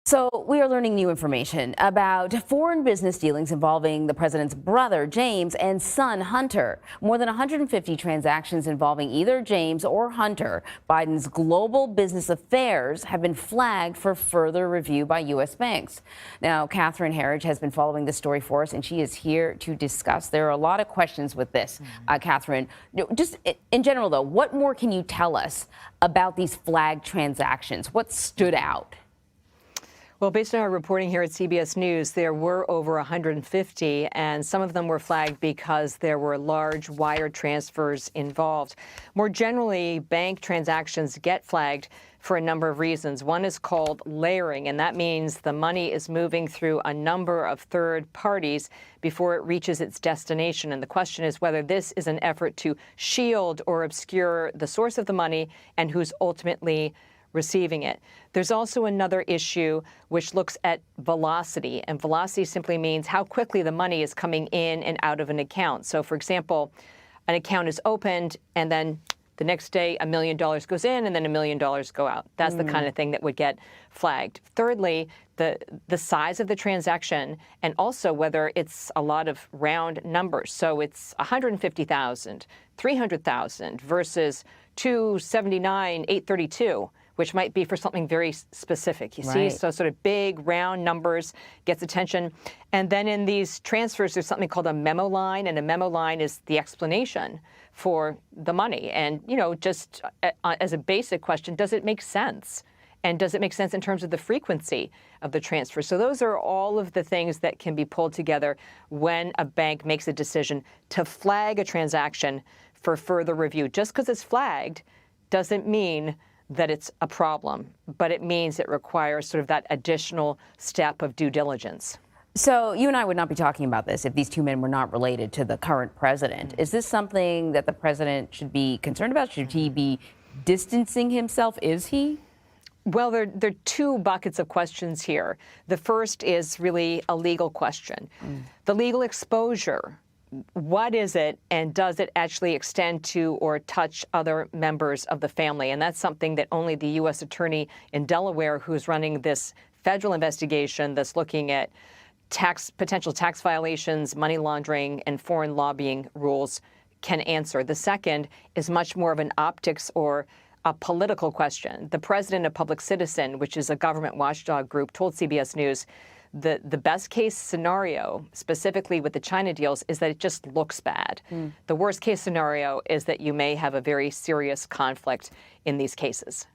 So we are learning new information about foreign business dealings involving the president's brother, James, and son, Hunter. More than 150 transactions involving either James or Hunter Biden's global business affairs have been flagged for further review by U.S. banks. Now, Catherine Herridge has been following this story for us, and she is here to discuss. There are a lot of questions with this, Catherine. Just in general, though, what more can you tell us about these flagged transactions? What stood out? Well, based on our reporting here at CBS News, there were over 150, and some of them were flagged because there were large wire transfers involved. More generally, bank transactions get flagged for a number of reasons. One is called layering, and that means the money is moving through a number of third parties before it reaches its destination. And the question is whether this is an effort to shield or obscure the source of the money and who's ultimately receiving it. There's also another issue which looks at velocity, and velocity simply means how quickly the money is coming in and out of an account. So, for example, an account is opened and then the next day $1 million goes in and then $1 million go out. That's the kind of thing that would get flagged. Thirdly, the size of the transaction, and also whether it's a lot of round numbers. So it's 150,000, 300,000 versus 279, 832. Which might be for something very specific, you see? So sort of big, round numbers gets attention. And then in these transfers, there's something called a memo line, and a memo line is the explanation for the money. And, you know, just as a basic question, does it make sense? And does it make sense in terms of the frequency of the transfer? So those are all of the things that can be pulled together when a bank makes a decision to flag a transaction for further review. Just because it's flagged doesn't mean that it's a problem, but it means it requires sort of that additional step of due diligence. So you and I would not be talking about this if these two men were not related to the current president. Is this something that the president should be concerned about? Should he be distancing himself? Is he? Well, there are two buckets of questions here. The first is really a legal question. The legal exposure. What is it, and does it actually extend to or touch other members of the family? And that's something that only the U.S. attorney in Delaware, who's running this federal investigation that's looking at potential tax violations, money laundering, and foreign lobbying rules, can answer. The second is much more of an optics or a political question. The president of Public Citizen, which is a government watchdog group, told CBS News the best case scenario, specifically with the China deals, is that it just looks bad. The worst case scenario is that you may have a very serious conflict in these cases.